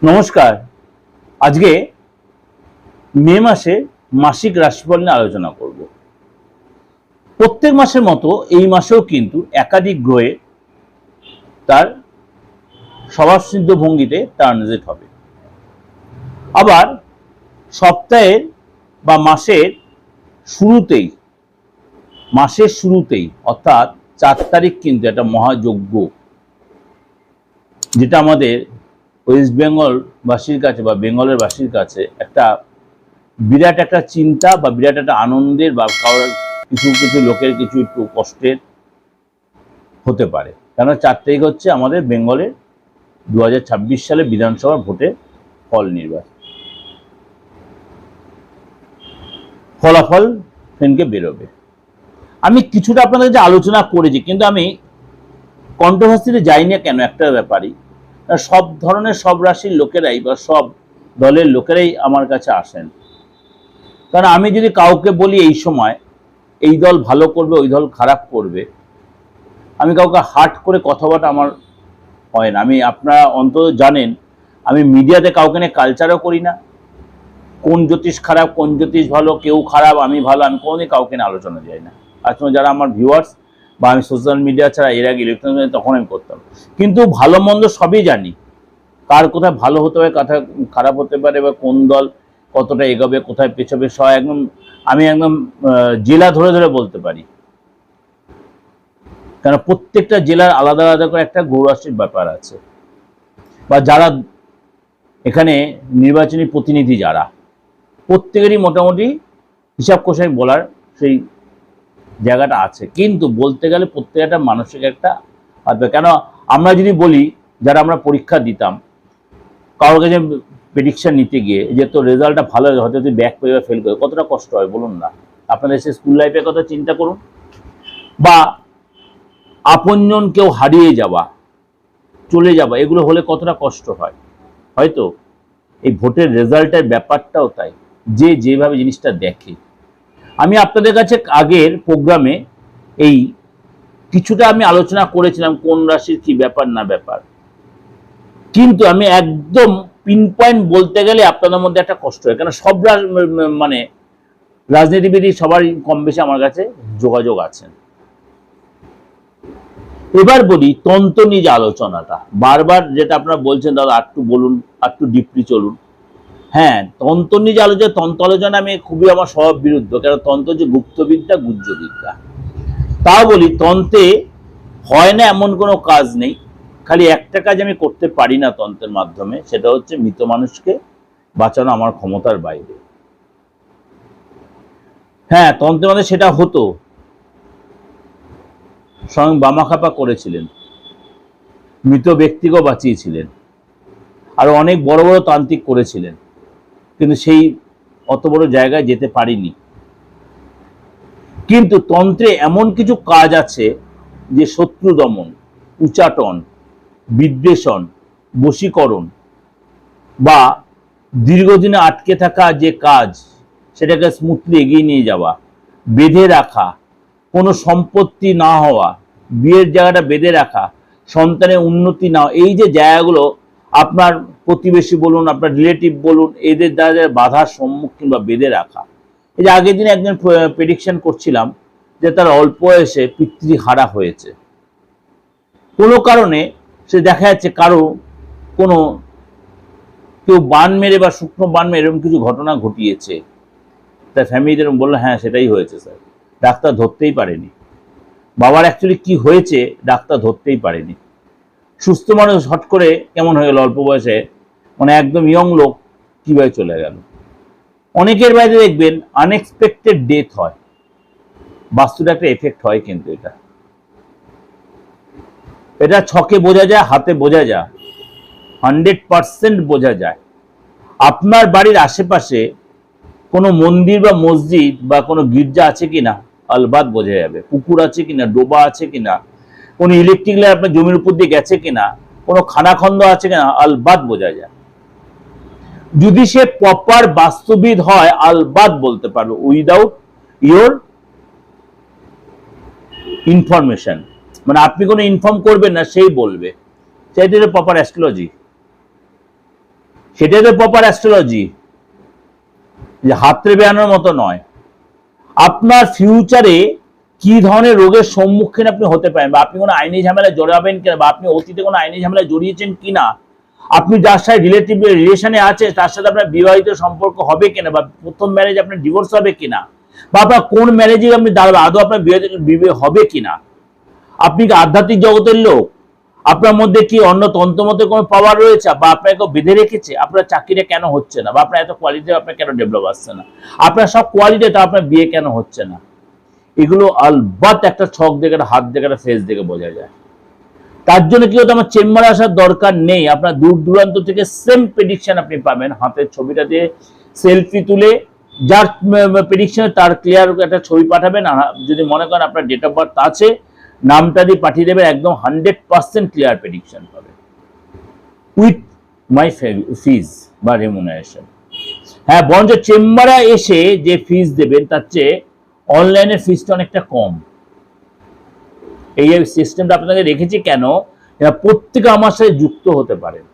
নমস্কার। আজকে মে মাসে মাসিক রাশিফল নিয়ে আলোচনা করব। প্রত্যেক মাসের মতো এই মাসেও কিন্তু একাধিক গ্রহে তার স্বভাবসিদ্ধ ভঙ্গিতে ট্রানজিট হবে। আবার সপ্তাহের বা মাসের শুরুতেই অর্থাৎ 4 তারিখ কিন্তু একটা মহাযজ্ঞ, যেটা আমাদের ওয়েস্ট বেঙ্গল বাসীর কাছে বা বেঙ্গলের বাসীর কাছে একটা বিরাট একটা চিন্তা বা বিরাট একটা আনন্দের বা কারোর কিছু লোকের কিছু একটু কষ্টের হতে পারে। কেন 4 তারিখ হচ্ছে আমাদের বেঙ্গলের 2026 সালে বিধানসভা ভোটের ফলাফল সেদিনকে বেরোবে। আমি কিছুটা আপনাদের কাছে আলোচনা করেছি, কিন্তু আমি কন্ট্রোভার্সিতে যাই না কেন একটা ব্যাপারই, সব ধরনের সব রাশির লোকেরাই বা সব দলের লোকেরাই আমার কাছে আসেন। কারণ আমি যদি কাউকে বলি এই সময় এই দল ভালো করবে ওই দল খারাপ করবে, আমি কাউকে হার্ট করে কথা বলা আমার হয় না। আমি আপনারা অন্তত জানেন আমি মিডিয়াতে কাউকে নিয়ে কালচারও করি না। কোন জ্যোতিষ খারাপ কোন জ্যোতিষ ভালো, কেউ খারাপ আমি ভালো, আমি কোনোদিন কাউকে নিয়ে আলোচনা যাই না। আসলে যারা আমার ভিউয়ার্স বা আমি সোশ্যাল মিডিয়া ছাড়া এর আগে ইলেকট্রনিক তখন আমি করতাম, কিন্তু ভালো মন্দ সবই জানি। কার কোথায় ভালো হতে পারে, কোথায় খারাপ হতে পারে, বা কোন দল কতটা এগোবে কোথায় পেছাবে, সব একদম আমি একদম জেলা ধরে ধরে বলতে পারি। কারণ প্রত্যেকটা জেলার আলাদা আলাদা করে একটা গৌরাশির ব্যাপার আছে, বা যারা এখানে নির্বাচনী প্রতিনিধি যারা প্রত্যেকেরই মোটামুটি হিসাব কষাই বলার সেই জায়গাটা আছে। কিন্তু বলতে গেলে প্রত্যেকটা মানসিক একটা আসবে। কেন আমরা যদি বলি যারা আমরা পরীক্ষা দিতাম, কারোর কাছে প্রেডিকশন নিতে গিয়ে যে তো রেজাল্টটা ভালো হয়তো তুই ব্যাক করে ফেল করে, কতটা কষ্ট হয় বলুন না। আপনাদের সে স্কুল লাইফের কথা চিন্তা করুন, বা আপনজন কেউ হারিয়ে যাওয়া চলে যাওয়া, এগুলো হলে কতটা কষ্ট হয়। হয়তো এই ভোটের রেজাল্টের ব্যাপারটাও তাই, যে যেভাবে জিনিসটা দেখে। আমি আপনাদের কাছে আগের প্রোগ্রামে এই কিছুটা আমি আলোচনা করেছিলাম কোন রাশির কি ব্যাপার না ব্যাপার, কিন্তু আমি একদম পিন পয়েন্ট বলতে গেলে আপনাদের মধ্যে একটা কষ্ট হয়। কেন সব মানে রাজনীতিবিদ সবারই কম বেশি আমার কাছে যোগাযোগ আছেন। এবার বলি তন্ত্র নিয়ে যে আলোচনাটা বারবার যেটা আপনারা বলছেন দাদা একটু বলুন, একটু ডিপলি চলুন। হ্যাঁ, তন্ত্র নিয়ে যে আলোচনা, তন্ত্র আলোচনা আমি খুবই আমার স্বভাব বিরুদ্ধ। কারণ তন্ত্র যে গুপ্তবিদ্যা গুহ্যবিদ্যা, তাও বলি তন্ত্রে হয় না এমন কোনো কাজ নেই। খালি একটা কাজ আমি করতে পারি না তন্ত্রের মাধ্যমে, সেটা হচ্ছে মৃত মানুষকে বাঁচানো আমার ক্ষমতার বাইরে। হ্যাঁ, তন্ত্রের মধ্যে সেটা হতো, স্বয়ং বামাখ্যাপা করেছিলেন, মৃত ব্যক্তিকেও বাঁচিয়েছিলেন, আর অনেক বড় বড় তান্ত্রিক করেছিলেন, কিন্তু সেই অত বড় জায়গায় যেতে পারিনি। কিন্তু তন্ত্রে এমন কিছু কাজ আছে যে শত্রু দমন, উচাটন, বিদ্বেষণ, বশীকরণ, বা দীর্ঘদিনে আটকে থাকা যে কাজ সেটাকে স্মুথলি এগিয়ে নিয়ে যাওয়া, বেঁধে রাখা, কোনো সম্পত্তি না হওয়া, বিয়ের জায়গাটা বেঁধে রাখা, সন্তানের উন্নতি না, এই যে জায়গাগুলো আপনার প্রতিবেশী বলুন আপনার রিলেটিভ বলুন এদের দ্বারা বাধার সম্মুখীন বা বেঁধে রাখা। এই যে আগের দিনে একজন প্রেডিকশন করছিলাম যে তার অল্প বয়সে পিতৃহারা হয়েছে, কোনো কারণে সে দেখা যাচ্ছে কোনো কেউ বান মেরে বা শুকনো বান মেরে এরকম কিছু ঘটনা ঘটিয়েছে। তার ফ্যামিলিতে বললো হ্যাঁ সেটাই হয়েছে স্যার, ডাক্তার ধরতেই পারেনি। বাবার অ্যাকচুয়ালি কি হয়েছে ডাক্তার ধরতেই পারেনি। সুস্থ মানুষ হট করে কেমন হয়ে গেল অল্প বয়সে, মানে একদম ইয়ং লোক কিভাবে চলে গেল। অনেকের বাইরে দেখবেন আনএক্সপেক্টেড ডেথ হয়, বাস্তুটা একটা এফেক্ট হয়। কিন্তু এটা ছকে বোঝা যায়, হাতে বোঝা যায়, 100% বোঝা যায়। আপনার বাড়ির আশেপাশে কোনো মন্দির বা মসজিদ বা কোনো গির্জা আছে কিনা আলবাত বোঝা যাবে, পুকুর আছে কিনা, ডোবা আছে কিনা, কোনো ইলেকট্রিক লাইন আপনার জমির উপর দিয়ে গেছে কিনা, কোনো খানাখন্দ আছে কিনা আলবাত বোঝা যায়। যদি সে প্রপার বাস্তুবিদ হয় আলবাত বলতে পারবে উইদাউট ইয়োর ইনফরমেশন, মানে আপনি কোনো ইনফর্ম করবেন না সেই বলবে, সেটা প্রপার অ্যাস্ট্রোলজি। সেটাই তো প্রপার অ্যাস্ট্রোলজি, যে হাতড়ে বেড়ানোর মতো নয়। আপনার ফিউচারে কি ধরনের রোগের সম্মুখীন আপনি হতে পারেন, বা আপনি কোনো আইনি ঝামেলায় জড়াবেন কিনা, বা আপনি অতীতে কোনো আইনি ঝামেলায় জড়িয়েছেন কিনা, আপনি যার সাথে রিলেশনে আছে তার সাথে আপনার বিবাহিত সম্পর্ক হবে কিনা, বা প্রথম ম্যারেজ আপনার ডিভোর্স হবে কিনা, বা আপনার কোন ম্যারেজে আপনি দাঁড়াবেন, আদৌ আপনার বিয়ে হবে কিনা, আপনি কি আধ্যাত্মিক জগতের লোক, আপনার মধ্যে কি অন্য তন্ত্রমতে কোনো পাওয়ার রয়েছে, বা আপনাকে বেঁধে রেখেছে, আপনার চাকরিটা কেন হচ্ছে না, বা আপনার এত কোয়ালিটি আপনার কেন ডেভেলপ আসছে না, আপনার সব কোয়ালিটি, তা আপনার বিয়ে কেন হচ্ছে না, এগুলো আলবাত একটা ছক দেখে, একটা হাত দেখে, একটা ফেস দেখে বোঝা যায়। তার জন্য কি হতো, আমার চেম্বারে আসার দরকার নেই, আপনার দূর দূরান্ত থেকে সেম প্রেডিকশন আপনি পাবেন। হাতের ছবিটা দিয়ে সেলফি তুলে যার প্রেডিকশন তার ক্লিয়ার একটা ছবি পাঠাবেন, যদি মনে করেন আপনার ডেট অফ বার্থ আছে নামটা দিয়ে পাঠিয়ে দেবেন, একদম 100% ক্লিয়ার প্রেডিকশন পাবে উইথ মাই ফিজ বা রেমুনারেশন। হ্যাঁ, বরঞ্চ চেম্বারে এসে যে ফিজ দেবেন তার চেয়ে অনলাইনের ফিজটা অনেকটা কম। এই সিস্টেমটা আপনাকে রেখেছি কেন, প্রত্যেকে আমার সাথে যুক্ত হতে পারেন।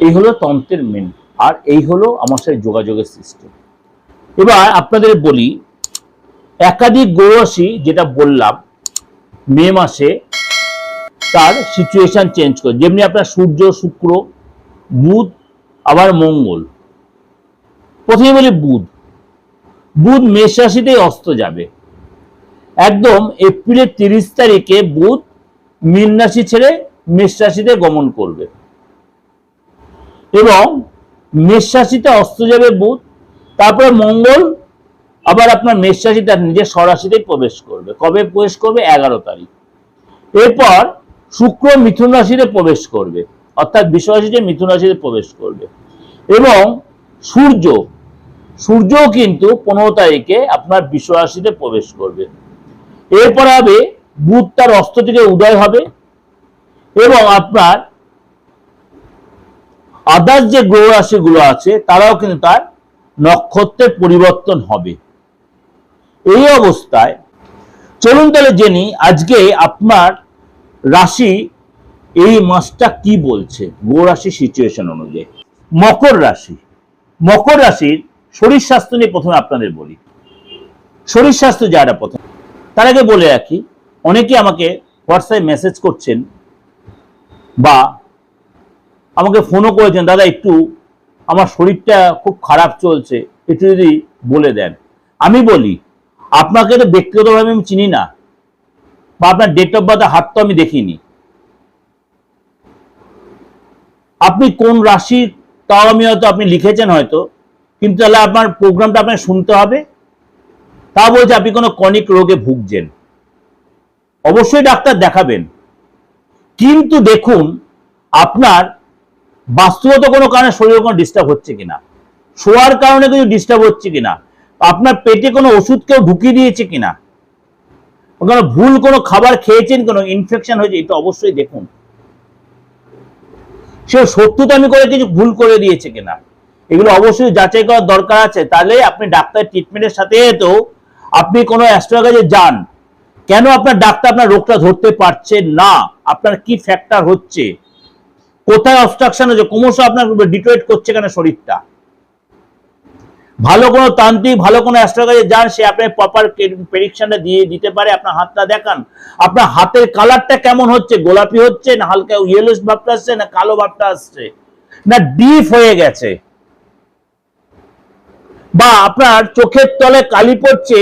এই হলো তন্ত্রের মেন, আর এই হলো আমার সাথে যোগাযোগের সিস্টেম। এবার আপনাদের বলি, একাধিক গ্রহ রাশি যেটা বললাম মে মাসে তার সিচুয়েশন চেঞ্জ করে, যেমনি আপনার সূর্য, শুক্র, বুধ, আবার মঙ্গল। প্রথমে বলি বুধ। বুধ মেষ রাশিতেই অস্ত যাবে, একদম এপ্রিলের 30 তারিখে বুধ মীন রাশি ছেড়ে মেষ রাশিতে গমন করবে, এবং মেষ রাশিতে অস্ত যাবে বুধ। তারপরে মঙ্গল আবার আপনার মেষ রাশি তার নিজের স্বরাশিতে প্রবেশ করবে। কবে প্রবেশ করবে? 11 তারিখ। এরপর শুক্র মিথুন রাশিতে প্রবেশ করবে, অর্থাৎ বৃষ রাশিতে মিথুন রাশিতে প্রবেশ করবে, এবং সূর্যও কিন্তু 15 তারিখে আপনার বৃষ রাশিতে প্রবেশ করবে। এরপর হবে বুধ তার অস্ত থেকে উদয় হবে, এবং আপনার আদার্স যে গ্রহ রাশিগুলো আছে তারাও কিন্তু তার নক্ষত্রের পরিবর্তন হবে। এই অবস্থায় চলুন তাহলে জেনি আজকে আপনার রাশি এই মাসটা কি বলছে গ্রহ রাশি সিচুয়েশন অনুযায়ী। মকর রাশি। মকর রাশির শরীর স্বাস্থ্য নিয়ে প্রথমে আপনাদের বলি। শরীর স্বাস্থ্য যারা প্রথম, তার আগে বলে রাখি, অনেকে আমাকে হোয়াটসঅ্যাপে মেসেজ করছেন বা আমাকে ফোনও করেছেন, দাদা একটু আমার শরীরটা খুব খারাপ চলছে, একটু যদি বলে দেন। আমি বলি, আপনাকে তো ব্যক্তিগতভাবে আমি চিনি না, বা আপনার ডেট অফ বার্থ হাত তো আমি দেখিনি, আপনি কোন রাশি তাও আমি হয়তো আপনি লিখেছেন হয়তো, কিন্তু তাহলে আপনার প্রোগ্রামটা আপনার শুনতে হবে। তা বলছে আপনি কোনো ক্রনিক রোগে ভুগছেন, অবশ্যই ডাক্তার দেখাবেন, কিন্তু দেখুন আপনার বাস্তবত কোনো কারণে শরীরে কোনো ডিস্টার্ব হচ্ছে কিনা, শোয়ার কারণে কিছু ডিস্টার্ব হচ্ছে কিনা, আপনার পেটে কোনো ওষুধ কেউ ঢুকিয়ে দিয়েছে কিনা, কোনো ভুল কোনো খাবার খেয়েছেন, কোনো ইনফেকশন হয়েছে, এটা অবশ্যই দেখুন। সে শত্রুতামি করে কিছু ভুল করে দিয়েছে কিনা, এগুলো অবশ্যই যাচাই করার দরকার আছে। তাহলে আপনি ডাক্তার ট্রিটমেন্টের সাথে তো আপনি কোনো অ্যাস্ট্রোর কাছে যান, কেন আপনার ডাক্তার আপনার রোগটা ধরতে পারছে না, আপনার কি ফ্যাক্টর হচ্ছে, কোথায় অবস্ট্রাকশন হচ্ছে, ক্রমশ আপনার ডিটোরেট করছে কেন শরীরটা। ভালো কোনো তান্ত্রিক, ভালো কোনো অ্যাস্ট্রোর কাছে যান, সে আপনার প্রপার প্রেডিকশনটা দিয়ে দিতে পারে। আপনার হাতটা দেখান, আপনার হাতের কালারটা কেমন হচ্ছে, গোলাপি হচ্ছে না হালকা ইয়েলোস ভাবটা আসছে, না কালো ভাবটা আসছে, না ডিপ হয়ে গেছে, বা আপনার চোখের তলে কালি পড়ছে,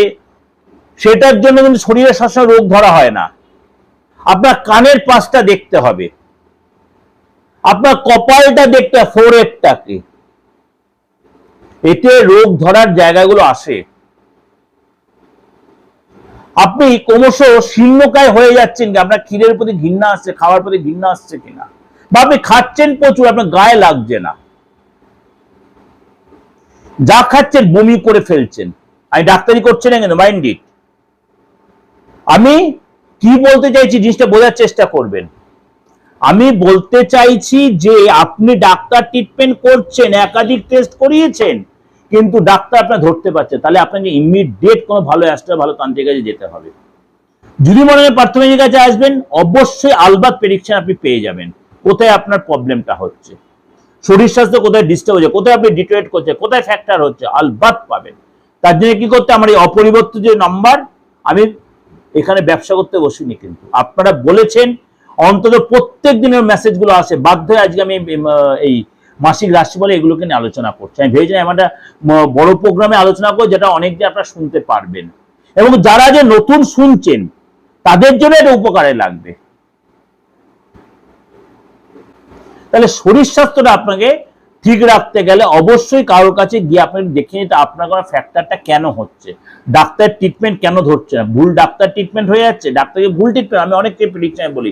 সেটার জন্য কিন্তু শরীরে সবসময় রোগ ধরা হয় না। আপনার কানের পাশটা দেখতে হবে, আপনার কপালটা দেখতে হবে, ফোরহেডটাকে, এতে রোগ ধরার জায়গাগুলো আসে। আপনি ক্রমশ শীর্ণকায় হয়ে যাচ্ছেন, আপনার ক্ষীরের প্রতি ঘৃণা আসছে, খাওয়ার প্রতি ঘৃণা আসছে কিনা, বা আপনি খাচ্ছেন প্রচুর, আপনার গায়ে লাগছে না, যা খাচ্ছেন বমি করে ফেলছেন। আমি ডাক্তারি করছি না কিন্তু মাইন্ড ইট, আমি কি বলতে চাইছি জিনিসটা বোঝার চেষ্টা করবেন। আমি বলতে চাইছি যে আপনি ডাক্তার ট্রিটমেন্ট করছেন, একাধিক টেস্ট করিয়েছেন, কিন্তু ডাক্তার আপনার ধরতে পারছে, তাহলে আপনাকে ইমিডিয়েট কোনো ভালো অ্যাস্ট্রো, ভালো তান্ত্রিক কাছে যেতে হবে। যদি মনে হয় প্রাথমিকের কাছে আসবেন, অবশ্যই আলবাত প্রেডিকশন আপনি পেয়ে যাবেন। কোথায় আপনার প্রবলেমটা হচ্ছে, শরীর স্বাস্থ্য কোথায় ডিস্টার্ব হচ্ছে, কোথায় আপনি ডিটোয়েট করছে, কোথায় ফ্যাক্টর হচ্ছে, আলবাত পাবেন। তার জন্য কি করতে, আমার এই অপরিবর্তিত যে নাম্বার, আমি এখানে ব্যবসা করতে বসিনি, কিন্তু আপনারা বলেছেন অন্তত প্রত্যেক দিনের মেসেজগুলো আসে, বাধ্য হয়ে আজকে আমি এই মাসিক রাশি বলে এগুলোকে নিয়ে আলোচনা করছি। আমি ভেবেছিলাম এমন একটা বড় প্রোগ্রামে আলোচনা করবো যেটা অনেক দিন আপনারা শুনতে পারবেন, এবং যারা যে নতুন শুনছেন তাদের জন্য এটা উপকারে লাগবে। তাহলে শরীর স্বাস্থ্যটা আপনাকে ঠিক রাখতে গেলে অবশ্যই কারোর কাছে গিয়ে আপনাকে দেখে নিতে আপনার কোনো ফ্যাক্টরটা কেন হচ্ছে, ডাক্তার ট্রিটমেন্ট কেন ধরছে না, ভুল ডাক্তার ট্রিটমেন্ট হয়ে যাচ্ছে, ডাক্তারকে ভুল ট্রিটমেন্ট, আমি অনেককে প্রেডিকশন বলি,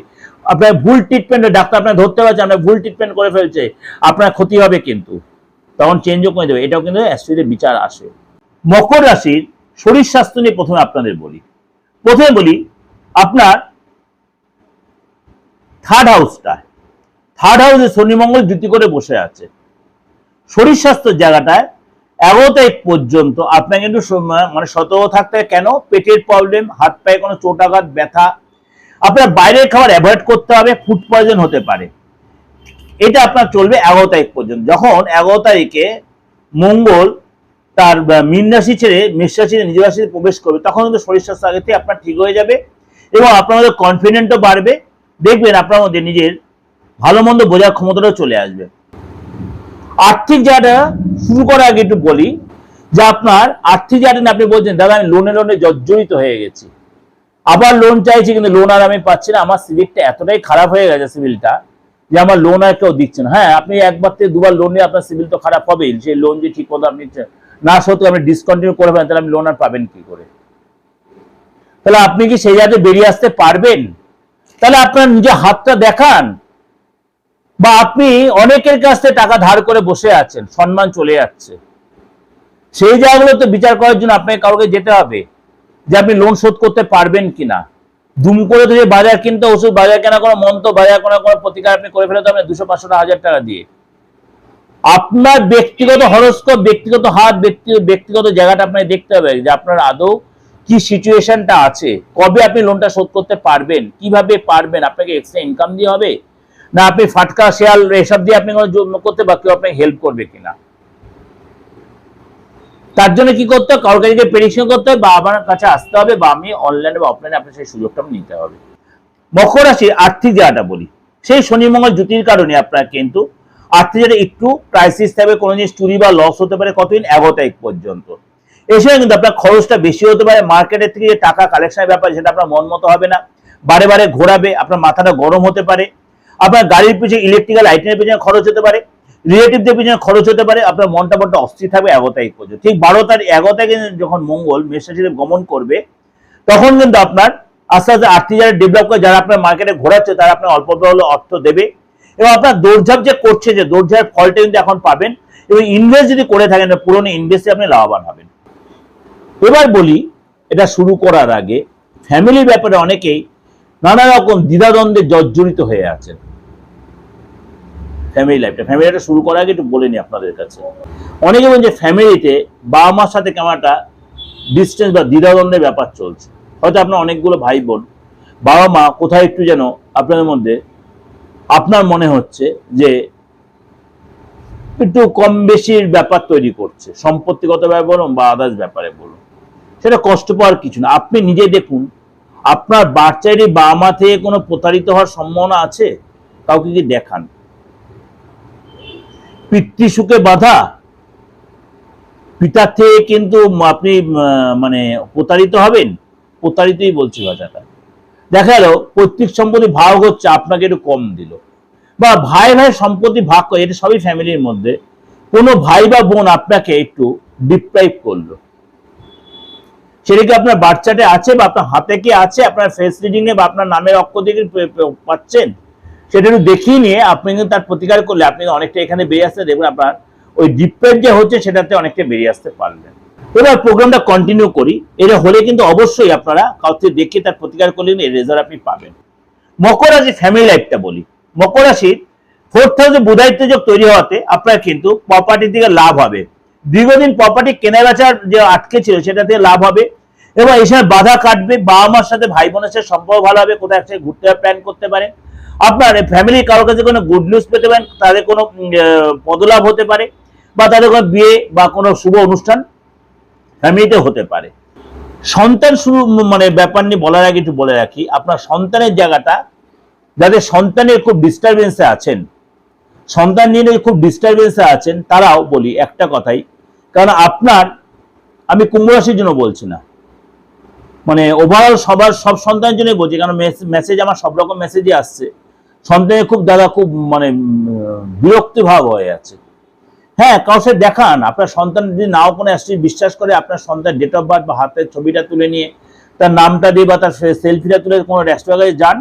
আপনার ভুল ট্রিটমেন্ট ডাক্তার আপনার ধরতে পারছে, আপনার ভুল ট্রিটমেন্ট করে ফেলছে, আপনার ক্ষতি হবে, কিন্তু তখন চেঞ্জও করে দেবে। এটাও কিন্তু অ্যাস্ট্রোলজির বিচার আসে। মকর রাশির শরীর স্বাস্থ্য নিয়ে প্রথমে আপনাদের বলি। প্রথমে বলি আপনার থার্ড হাউসে শনি মঙ্গল জুতি করে বসে আছে। শরীর স্বাস্থ্যের জায়গাটায় 11 তারিখ পর্যন্ত আপনাকে কিন্তু মানে সতর্ক থাকতে হবে। কেন? পেটের প্রবলেম, হাত পায়ে কোনো চোট আঘাত, ব্যথা, আপনার বাইরের খাবার অ্যাভয়েড করতে হবে, ফুড পয়জন হতে পারে, এটা আপনার চলবে 11 তারিখ পর্যন্ত। যখন 11 তারিখে মঙ্গল তার মীন রাশি ছেড়ে মেষ রাশিতে নিজ রাশিতে প্রবেশ করবে, তখন কিন্তু শরীর স্বাস্থ্য আগে থেকে আপনার ঠিক হয়ে যাবে এবং আপনার মধ্যে কনফিডেন্টও বাড়বে। দেখবেন আপনার মধ্যে নিজের ভালো মন্দ বোঝার ক্ষমতাটাও চলে আসবে। আর্থিক জায়গাটা শুরু করার আগে একটু বলি যে আপনার আর্থিক জায়গাটা আপনি বলছেন দাদা আমি লোনে জর্জরিত হয়ে গেছি, আবার লোন চাইছি কিন্তু লোন আর আমি পাচ্ছি না, আমার সিভিলটা এতটাই খারাপ হয়ে গেছে সিভিলটা যে আমার লোন আর কেউ দিচ্ছে না। হ্যাঁ, আপনি একবার থেকে দুবার লোন নিয়ে আপনার সিভিল তো খারাপ হবেই, সেই লোন যে ঠিক মতো আপনি না সত্যি আপনি ডিসকন্টিনিউ করে ফেলেন, তাহলে আপনি লোন আর পাবেন কি করে? তাহলে আপনি কি সেই জায়গায় বেরিয়ে আসতে পারবেন? তাহলে আপনার নিজের হাতটা দেখান। বা আপনি অনেকের কাছ থেকে টাকা ধার করে বসে আছেন, সম্মান চলে যাচ্ছে, সেই জায়গাগুলো তো বিচার করার জন্য আপনাকে কাউকে যেতে হবে যে আপনি লোন শোধ করতে পারবেন কিনা। দুম করে যদি বাজার কিনতে, ওষুধ বাজার কেনা কোনো মন্ত্র বাজার কোনো প্রতিকার আপনি করে ফেলতে হবে 200-500 1000 টাকা দিয়ে। আপনার ব্যক্তিগত হরস্কোপ, ব্যক্তিগত হাত, ব্যক্তিগত জায়গাটা আপনাকে দেখতে হবে যে আপনার আদৌ কি সিচুয়েশনটা আছে, কবে আপনি লোনটা শোধ করতে পারবেন, কিভাবে পারবেন, আপনাকে এক্সট্রা ইনকাম দিয়ে হবে না আপনি ফাটকা শেয়াল এসব দিয়ে আপনি করতে বা কেউ আপনাকে হেল্প করবে কিনা। তার জন্য কি করতে হবে, কারোর কাছে প্রেডিকশন করতে হবে বা আমার কাছে আসতে হবে বা আমি অনলাইনে বা অফলাইনে আপনার সেই সুযোগটা নিতে হবে। মকর রাশির আর্থিক জায়গাটা বলি, সেই শনি মঙ্গল জুতির কারণে আপনার কিন্তু আর্থিক জায়গাটা একটু ক্রাইসিস থাকবে, কোনো জিনিস চুরি বা লস হতে পারে, কতদিন 11 তারিখ পর্যন্ত। এই সময় কিন্তু আপনার খরচটা বেশি হতে পারে, মার্কেটের থেকে যে টাকা কালেকশনের ব্যাপার সেটা আপনার মন মতো হবে না, বারে বারে ঘোরাবে, আপনার মাথাটা গরম হতে পারে, আপনার গাড়ির পিছনে ইলেকট্রিক্যাল আইটেমের পিছনে খরচ হতে পারে, রিলেটিভদের পিছনে খরচ হতে পারে, আপনার মনটা বড্ড অস্থির থাকবে 11 তারিখ পর্যন্ত। ঠিক 11 তারিখে যখন মঙ্গল মেষ রাশিতে গমন করবে তখন কিন্তু আপনার আস্তে আস্তে আর্থিক জায়গা ডেভেলপ করে, যারা আপনার মার্কেটে ঘোরাচ্ছে তারা আপনার অল্প হলে অর্থ দেবে এবং আপনার দৌড়ঝাঁপ যে করছে যে দৌড়ঝাঁপের ফলটা কিন্তু এখন পাবেন এবং ইনভেস্ট যদি করে থাকেন পুরনো ইনভেস্টে আপনি লাভবান হবেন। এবার বলি, এটা শুরু করার আগে ফ্যামিলির ব্যাপারে অনেকেই নানা রকম দ্বিধাদ্বন্দ্বে জর্জরিত হয়ে আছেন। ফ্যামিলিটা শুরু করার আগে একটু বলে নি আপনাদের কাছে, অনেকে বলছে ফ্যামিলিতে বাবা মার সাথে কেমন একটা ডিস্টেন্স বা দ্বিধাদ্বন্দ্বের ব্যাপার চলছে। হয়তো আপনার অনেকগুলো ভাই বোন, বাবা মা কোথায় একটু যেন আপনাদের মধ্যে আপনার মনে হচ্ছে যে একটু কম বেশির ব্যাপার তৈরি করছে, সম্পত্তিগত ব্যাপার বলুন বা আদার্স ব্যাপারে বলুন, সেটা কষ্ট পাওয়ার কিছু না। আপনি নিজে দেখুন আপনার বাচ্চারই বাবা মা থেকে কোনো প্রতারিত হওয়ার সম্ভাবনা আছে, কাউকে কি দেখান? পিতৃসুখে বাধা, পিতার থেকে কিন্তু আপনি মানে প্রতারিত হবেন, প্রতারিতই বলছি ভাষাটা। দেখা গেল পৈতৃক সম্পত্তি ভাগ হচ্ছে, আপনাকে একটু কম দিল, বা ভাই সম্পত্তি ভাগ করে, এটা সবই ফ্যামিলির মধ্যে, কোনো ভাই বা বোন আপনাকে একটু ডিপ্রাইভ করলো, সেটা কি আপনার বাচ্চাটে আছে বা আপনার হাতে কি আছে, আপনার ফেস রিডিং এ বা আপনার নামের অক্ষর দিকে পাচ্ছেন, সেটা একটু দেখিয়ে নিয়ে আপনি কিন্তু তার প্রতিকার করলে আপনি অনেকটা এখানে বেরিয়ে আসতে দেখবেন আপনার ওই ডিপ্রেস যে হচ্ছে সেটাতে অনেকটা বেরিয়ে আসতে পারবেন। এবার প্রোগ্রামটা কন্টিনিউ করি। এটা হলে কিন্তু অবশ্যই আপনারা কাউকে দেখে তার প্রতিকার করলে এর রেজাল্ট আপনি পাবেন। মকর রাশি ফ্যামিলি লাইফটা বলি, মকর রাশির 4th হাউসে বুধায়িত্ব যোগ তৈরি হওয়াতে আপনার কিন্তু প্রপার্টি থেকে লাভ হবে, দীর্ঘদিন প্রপার্টি কেনা বেচার যে আটকে ছিল সেটাতে লাভ হবে এবং এই সময় বাধা কাটবে, বাবা মার সাথে ভাই বোনের সাথে সম্পর্ক ভালো হবে, কোথাও একসাথে ঘুরতে প্ল্যান করতে পারেন, আপনার ফ্যামিলি কারোর কাছে কোনো গুড নিউজ পেতে পারেন, তাদের কোনো পদলাভ হতে পারে, বা তাদের কোনো বিয়ে বা কোনো শুভ অনুষ্ঠান ফ্যামিলিতে হতে পারে। সন্তান শুরু মানে ব্যাপার নিয়ে বলার আগে একটু বলে রাখি, আপনার সন্তানের জায়গাটা, যাদের সন্তানের খুব ডিস্টারবেন্সে আছেন, সন্তান নিয়ে খুব ডিস্টারবেন্সে আছেন, তারাও বলি একটা কথাই, কারণ আপনার, আমি কুম্ভ রাশির জন্য বলছি না, মানে ওভারঅল সব সন্তানের জন্যই বলছি, কারণ মেসেজ আমার সব রকম মেসেজই আসছে। সন্তানের খুব দাদা খুব মানে বিরক্তি ভাব হয়ে আছে। হ্যাঁ, কাউকে দেখান, আপনার সন্তান যদি নাও কোনো অ্যাস্ট্রোলজি বিশ্বাস করে, আপনার সন্তান ডেট অফ বার্থ বা হাতের ছবিটা তুলে নিয়ে তার নামটা দিয়ে বা তার সেলফিটা তুলে কোনো অ্যাস্ট্রোলজি যান,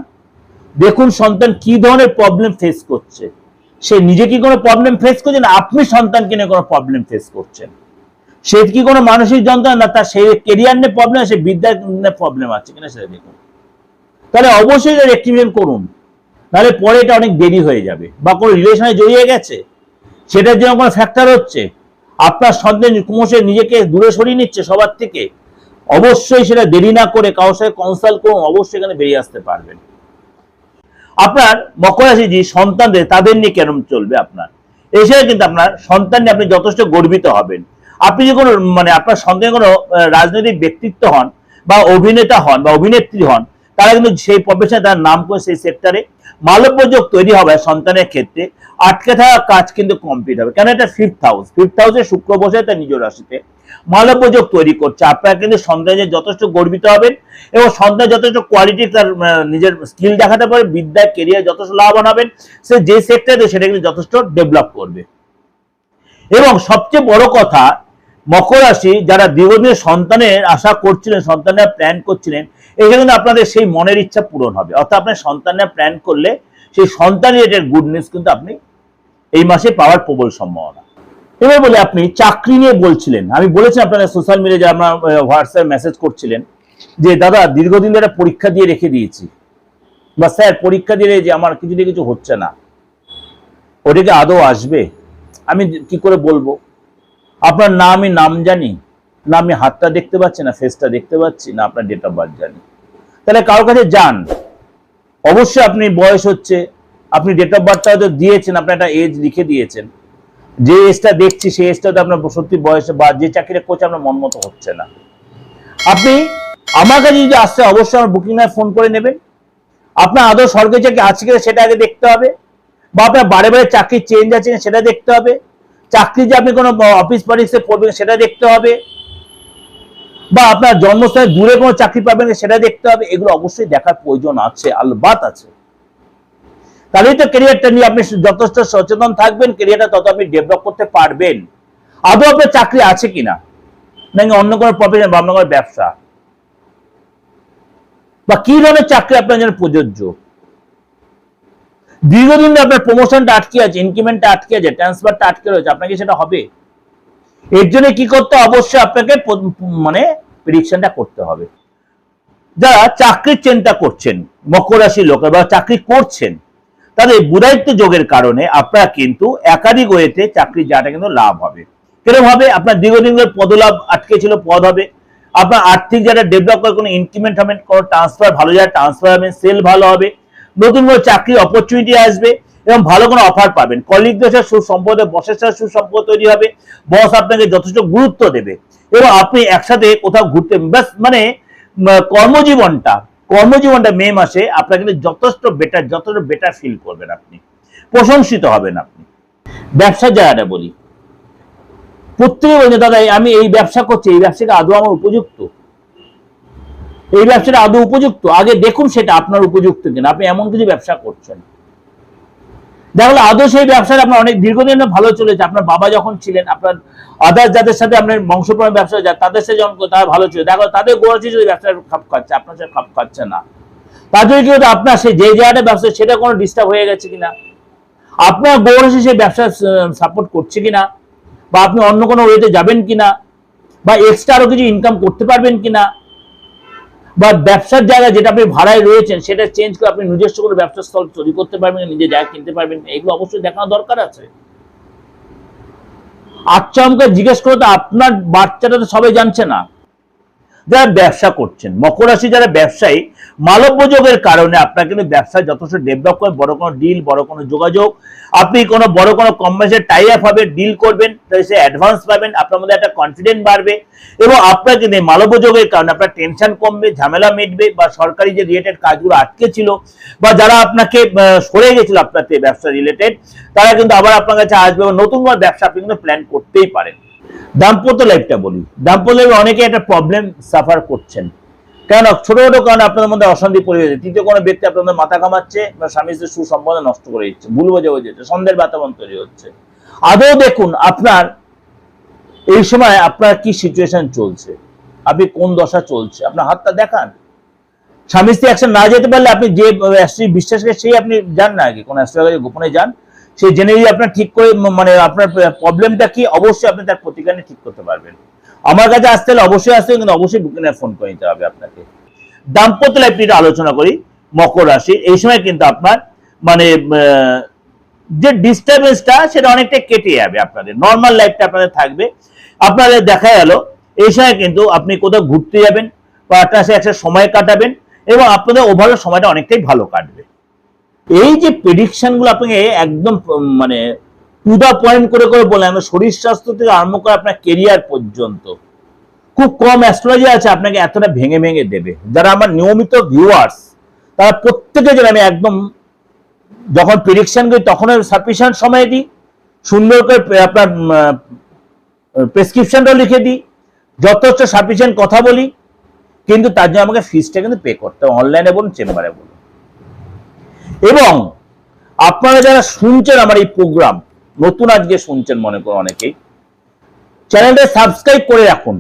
দেখুন সন্তান কি ধরনের প্রবলেম ফেস করছে। সে নিজে কি কোনো প্রবলেম ফেস করছে না আপনি সন্তানকে নিয়ে কোনো প্রবলেম ফেস করছেন? সে কি কোনো মানসিক যন্ত্রণা, না তার সেই কেরিয়ার নিয়ে প্রবলেম, সে বিদ্যার প্রবলেম আছে কিনা সেটা দেখুন। তাহলে অবশ্যই এটা রেক্টিফিকেশন করুন, নাহলে পরে এটা অনেক দেরি হয়ে যাবে। বা কোনো রিলেশনে জড়িয়ে গেছে, সেটার জন্য কোনো ফ্যাক্টর হচ্ছে, আপনার সন্তান ক্রমশ নিজেকে দূরে সরিয়ে নিচ্ছে সবার থেকে, অবশ্যই সেটা দেরি না করে কারোর সাথে কনসাল্ট করুন, অবশ্যই এখানে বেরিয়ে আসতে পারবেন। আপনার মকর রাশি যে সন্তানদের, তাদের নিয়ে কেমন চলবে আপনার, এসে কিন্তু আপনার সন্তান নিয়ে আপনি যথেষ্ট গর্বিত হবেন। আপনি যে কোনো মানে আপনার সন্তানের কোনো রাজনৈতিক ব্যক্তিত্ব হন বা অভিনেতা হন বা অভিনেত্রী হন, তারা কিন্তু সেই প্রফেশনে তার নাম করে সেই সেক্টরে মালব্যযোগ তৈরি হবে সন্তানের ক্ষেত্রে। আটকে থাকা কাজ কিন্তু কমপ্লিট হবে, কেন এটা ফিফথ হাউসে শুক্র বসে তার নিজ রাশিতে মালব্যযোগ তৈরি করছে। আপনারা কিন্তু সন্তানের যথেষ্ট গর্বিত হবেন এবং সন্তান যথেষ্ট কোয়ালিটি তার নিজের স্কিল দেখাতে পারে, বিদ্যায় কেরিয়ার যথেষ্ট লাভবান হবেন, সে যে সেক্টরে সেটা কিন্তু যথেষ্ট ডেভেলপ করবে। এবং সবচেয়ে বড় কথা, মকর রাশি যারা দীর্ঘদিনের সন্তানের আশা করছিলেন, সন্তানের প্ল্যান করছিলেন, এখানে কিন্তু আপনাদের সেই মনের ইচ্ছা পূরণ হবে। অর্থাৎ আপনার সন্তানের প্ল্যান করলে সেই সন্তানের গুড নিউজ কিন্তু আপনি এই মাসে পাওয়ার প্রবল সম্ভাবনা। এবার বলে আপনি চাকরি নিয়ে বলছিলেন, আমি বলেছি আপনাদের সোশ্যাল মিডিয়ায় যারা আপনার হোয়াটসঅ্যাপে মেসেজ করছিলেন যে দাদা দীর্ঘদিন ধরে পরীক্ষা দিয়ে রেখে দিয়েছি, বা স্যার পরীক্ষা দিয়ে যে আমার কিছু দিয়ে কিছু হচ্ছে না, ওটাকে আদৌ আসবে? আমি কি করে বলবো? আপনার না আমি নাম জানি, না আমি হাতটা দেখতে পাচ্ছি, না ফেসটা দেখতে পাচ্ছি, না আপনার ডেট অফ বার্থ জানি। তাহলে কারোর কাছে যান, অবশ্যই আপনি বয়স হচ্ছে, আপনি ডেট অফ বার্থটা হয়তো দিয়েছেন, আপনার একটা এজ লিখে দিয়েছেন, যে এজটা দেখছি সেই এজটা তো আপনার সত্যি বয়সে বা যে চাকরিটা করছে আপনার মন মতো হচ্ছে না। আপনি আমার কাছে যদি আসছে, অবশ্যই আমার বুকিং এ ফোন করে নেবেন। আপনার আদৌ সরকারি চাকরি আছে কিনা সেটা আগে দেখতে হবে, বা আপনার বারে বারে চাকরি চেঞ্জ আছে কিনা সেটা দেখতে হবে, চাকরি যে আপনি কোনো অফিস পলিটিক্সে পড়বেন সেটা দেখতে হবে, বা আপনার জন্মস্থানে দূরে কোনো চাকরি পাবেন সেটা দেখতে হবে। এগুলো অবশ্যই দেখার প্রয়োজন আছে, আলবাত আছে। তাহলেই তো ক্যারিয়ারটা নিয়ে আপনি যথেষ্ট সচেতন থাকবেন, ক্যারিয়ারটা তত আপনি ডেভেলপ করতে পারবেন। আদৌ আপনার চাকরি আছে কিনা, নাকি অন্য কোনো প্রফেশন বা অন্য কোনো ব্যবসা, বা কি ধরনের চাকরি আপনার জন্য প্রযোজ্য। দীর্ঘদিন আপনার প্রমোশনটা আটকে আছে, ইনক্রিমেন্টটা আটকে আছে, ট্রান্সফারটা আটকে রয়েছে, আপনাকে সেটা হবে। এর জন্য কি করতে, অবশ্যই আপনাকে মানে প্রেডিকশনটা করতে হবে। যারা চাকরির চিন্তা করছেন, মকর রাশির লোকেরা বা চাকরি করছেন, তাদের বুধায়িত্ব যোগের কারণে আপনারা কিন্তু একাধিক ওয়েতে চাকরি যাটা কিন্তু লাভ হবে। কিরকম হবে? আপনার দীর্ঘদিন ধরে পদলাভ আটকে ছিল, পদ হবে। আপনার আর্থিক যারা ডেভেলপ করে কোনো ইনক্রিমেন্ট হবে, কোনো ট্রান্সফার ভালো যারা ট্রান্সফার হবে, সেল ভালো হবে, নতুন কোনো চাকরি অপরচুনিটি আসবে এবং ভালো কোনো অফার পাবেন। কলিগদের সাথে সুসম্পর্ক, বসের সাথে সুসম্পর্ক তৈরি হবে, বস আপনাকে যথেষ্ট গুরুত্ব দেবে এবং আপনি একসাথে কোথাও ঘুরতে, ব্যাস মানে কর্মজীবনটা মে মাসে আপনার কিন্তু যথেষ্ট বেটার ফিল করবেন, আপনি প্রশংসিত হবেন। আপনি ব্যবসার জায়গাটা বলি, প্রত্যেকে বলছে দাদা আমি এই ব্যবসা করছি, এই ব্যবসাটা আদৌ আমার উপযুক্ত, এই ব্যবসাটা আদৌ উপযুক্ত? আগে দেখুন সেটা আপনার উপযুক্ত কিনা। আপনি এমন কিছু ব্যবসা করছেন দেখলে আদৌ সেই ব্যবসাটা আপনার অনেক দীর্ঘদিন ভালো চলেছে, আপনার বাবা যখন ছিলেন, আপনার আদার্স যাদের সাথে আপনার বংশপরম্পরা ব্যবসা যায় তাদের সাথে যখন তারা ভালো ছিল, দেখো তাদের গোড়াছি যদি ব্যবসা খাপ খাচ্ছে, আপনার সাথে খাপ খাচ্ছে না, তার জন্য কি হতো, আপনার সেই যে জায়গাটা ব্যবসা সেটা কোনো ডিস্টার্ব হয়ে গেছে কিনা, আপনার গোড়াছি সেই ব্যবসা সাপোর্ট করছে কিনা, বা আপনি অন্য কোনো ওয়েতে যাবেন কিনা, বা এক্সট্রা আরো কিছু ইনকাম করতে পারবেন কিনা, বা ব্যবসার জায়গা যেটা আপনি ভাড়ায় রয়েছেন সেটা চেঞ্জ করে আপনি নিজস্ব করে ব্যবসার স্থল তৈরি করতে পারবেন, নিজে জায়গা কিনতে পারবেন, এগুলো অবশ্যই দেখানো দরকার আছে। আচ্ছা আমাকে জিজ্ঞেস করো তো আপনার বাচ্চাটা তো সবাই জানছে না, যারা ব্যবসা করছেন, মকর রাশি যারা ব্যবসায়ী, মালব্য যোগের কারণে আপনার কিন্তু ব্যবসা যথেষ্ট ডেভেলপ করে, বড় কোনো ডিল, বড় কোনো যোগাযোগ, আপনি কোনো বড় কোনো কোম্পানির টাই আপ হবে, ডিল করবেন, তাই সে অ্যাডভান্স পাবেন, আপনার মধ্যে একটা কনফিডেন্স বাড়বে এবং আপনার কিন্তু মালব্য যোগের কারণে আপনার টেনশন কমবে, ঝামেলা মিটবে, বা সরকারি যে রিলেটেড কাজগুলো আটকে ছিল বা যারা আপনাকে সরে গেছিল আপনার ব্যবসা রিলেটেড, তারা কিন্তু আবার আপনার কাছে আসবে এবং নতুন কোনো ব্যবসা আপনি কিন্তু প্ল্যান করতেই পারেন। দাম্পত্য লাইফটা বলি, দাম্পত্য লাইফে অনেকে একটা প্রবলেম সাফার করছেন, কেন ছোট ছোট কারণে আপনাদের মধ্যে অশান্তি পরিবেশ, তৃতীয় কোনো ব্যক্তি আপনাদের মাথা কামাচ্ছে বা স্বামী স্ত্রীর সুসম্বন্ধ নষ্ট করে দিচ্ছে, ভুল বোঝাবুঝি হচ্ছে, সন্দেহের বাতাবরণ তৈরি হচ্ছে। আদৌ দেখুন আপনার এই সময় আপনার কি সিচুয়েশন চলছে, আপনি কোন দশা চলছে, আপনার হাতটা দেখান। স্বামী স্ত্রী একসাথে না যেতে পারলে আপনি যে অ্যাস্ট্রোলজি বিশ্বাস করে সেই আপনি যান না, আগে কোন অ্যাস্ট্রোলজি গোপনে যান, সেই জেনে যদি আপনার ঠিক করে মানে আপনার প্রবলেমটা কি অবশ্যই আপনি তার প্রতিকার ঠিক করতে পারবেন। আমার কাছে আসতে হলে অবশ্যই আসতে হবে, কিন্তু অবশ্যই বুকিংয়ে ফোন করে নিতে হবে আপনাকে। দাম্পত্য লাইফ নিয়ে আলোচনা করি, মকর রাশি এই সময় কিন্তু আপনার মানে যে ডিস্টারবেন্সটা সেটা অনেকটা কেটে যাবে, আপনাদের নর্মাল লাইফটা আপনাদের থাকবে। আপনাদের দেখা গেল এই সময় কিন্তু আপনি কোথাও ঘুরতে যাবেন বা আপনার সাথে একটা সময় কাটাবেন এবং আপনাদের ওভারঅল সময়টা অনেকটাই ভালো কাটবে। এই যে প্রেডিকশন গুলো আপনাকে একদম মানে টু দা পয়েন্ট করে করে বললাম, শরীর স্বাস্থ্য থেকে আরম্ভ করে আপনার কেরিয়ার পর্যন্ত খুব কম অ্যাস্ট্রোলজি আছে আপনাকে এতটা ভেঙে ভেঙে দেবে। যারা আমার নিয়মিত ভিউয়ার্স তারা প্রত্যেকে যেন আমি একদম যখন প্রেডিকশন করি তখন সাফিসিয়েন্ট সময় দিই, সুন্দর করে আপনার প্রেসক্রিপশনটাও লিখে দিই, যথেষ্ট সাফিসিয়েন্ট কথা বলি, কিন্তু তার জন্য আমাকে ফিসটা কিন্তু পে করতে হবে, অনলাইনে বলুন চেম্বারে বলুন। এবং আপনারা যারা শুনছেন আমার এই প্রোগ্রাম, নতুন আজকে শুনছেন মনে করুন অনেকেই, চ্যানেলটা সাবস্ক্রাইব করে রাখুন,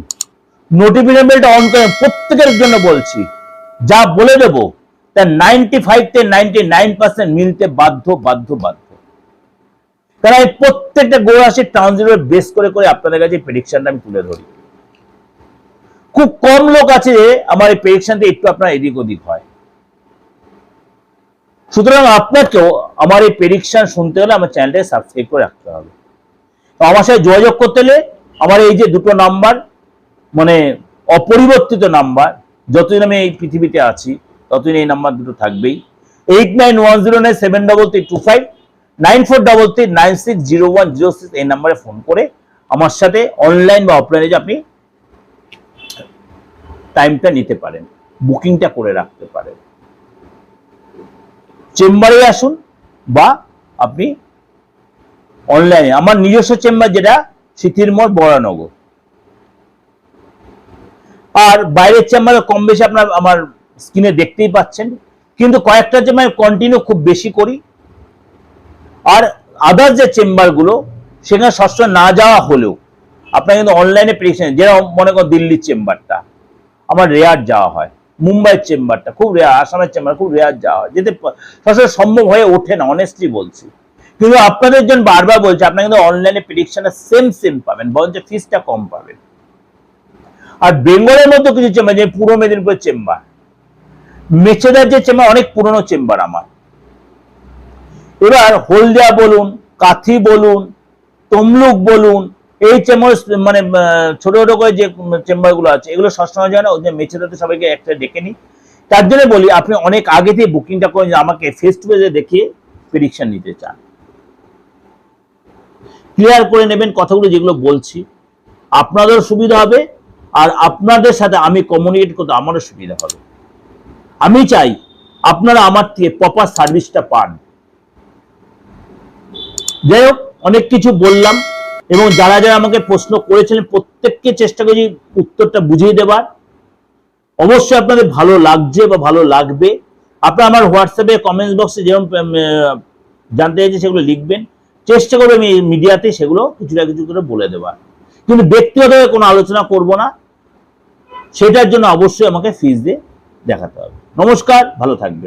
নোটিফিকেশন বেলটা অন করে, প্রত্যেকের জন্য বলছি, যা বলে দেবো তার 95 থেকে 99% মিলতে বাধ্য বাধ্য বাধ্য। কারণ এই প্রত্যেকটা গ্রহ রাশির ট্রানজিটের বেস করে করে আপনাদের কাছে প্রেডিকশনটা আমি তুলে ধরি। খুব কম লোক আছে আমার এই প্রেডিকশনটা একটু আপনার এদিক ওদিক হয়। সুতরাং আপনাকেও আমার এই প্রেডিকশন শুনতে হলে আমার চ্যানেলটাকে সাবস্ক্রাইব করে রাখতে হবে। তো আমার সাথে যোগাযোগ করতে হলে আমার এই যে দুটো নাম্বার মানে অপরিবর্তিত নাম্বার, যতদিন আমি এই পৃথিবীতে আছি ততদিন এই নাম্বার দুটো থাকবেই। 8910973325 9433960106 এই নাম্বারে ফোন করে আমার সাথে অনলাইন বা অফলাইনে যে আপনি টাইমটা নিতে পারেন, বুকিংটা করে রাখতে পারেন। চেম্বারে আসুন বা আপনি অনলাইনে, আমার নিজস্ব চেম্বার যেটা সিথিরমোড় বরানগর, আর বাইরের চেম্বারে কম বেশি আপনার আমার স্ক্রিনে দেখতেই পাচ্ছেন, কিন্তু কয়েকটা চেম্বার কন্টিনিউ খুব বেশি করি। আর আদার্স যে চেম্বারগুলো সেখানে সবসময় না যাওয়া হলেও আপনার কিন্তু অনলাইনে প্রেডিকশন, যেরকম মনে করুন দিল্লির চেম্বারটা আমার রেয়ার যাওয়া হয়, মুম্বাইয়ের চেম্বারটা খুব রেয়ার, আসামের চেম্বার খুব রেয়ার যাওয়া হয়, যেতে সবসময় সম্ভব হয়ে ওঠে না, অনেস্টলি বলছি। কিন্তু আপনাদের জন্য বারবার বলছি আপনারা কিন্তু অনলাইনে প্রেডিকশনটা সেম পাবেন, বরঞ্চ ফিসটা কম পাবেন। আর বেঙ্গলের মধ্যে কিছু চেম্বার, যে পূর্ব মেদিনীপুরের চেম্বার, মেচেদার যে চেম্বার অনেক পুরনো চেম্বার আমার। এবার হলদিয়া বলুন, কাথি বলুন, তমলুক বলুন, এই চেম্বার মানে ছোট ছোট করে যে চেম্বারগুলো আছে এগুলো সবসময় যায় না, ওই যে মেচেদাতে সবাইকে একটা ডেকে নিই। তার জন্য বলি আপনি অনেক আগে থেকে বুকিংটা করে আমাকে ফেস টু ফেসে দেখিয়ে প্রেডিকশন নিতে চান, ক্লিয়ার করে নেবেন কথাগুলো যেগুলো বলছি, আপনাদের সুবিধা হবে আর আপনাদের সাথে আমি কমিউনিকেট করতে আমারও সুবিধা হবে। আমি চাই আপনারা আমার থেকে প্রপার সার্ভিসটা পান। যাই হোক, অনেক কিছু বললাম এবং যারা যারা আমাকে প্রশ্ন করেছিলেন প্রত্যেককে চেষ্টা করি উত্তরটা বুঝিয়ে দেবার। অবশ্যই আপনাদের ভালো লাগছে বা ভালো লাগবে। আপনারা আমার হোয়াটসঅ্যাপে কমেন্টস বক্সে যেরকম জানতে চাইছে সেগুলো লিখবেন, চেষ্টা করবো আমি মিডিয়াতে সেগুলো কিছুটা কিছু করে বলে দেবার, কিন্তু ব্যক্তিগতভাবে কোনো আলোচনা করব না, সেটার জন্য অবশ্যই আমাকে ফিস দিয়ে দেখাতে হবে। নমস্কার, ভালো থাকবেন।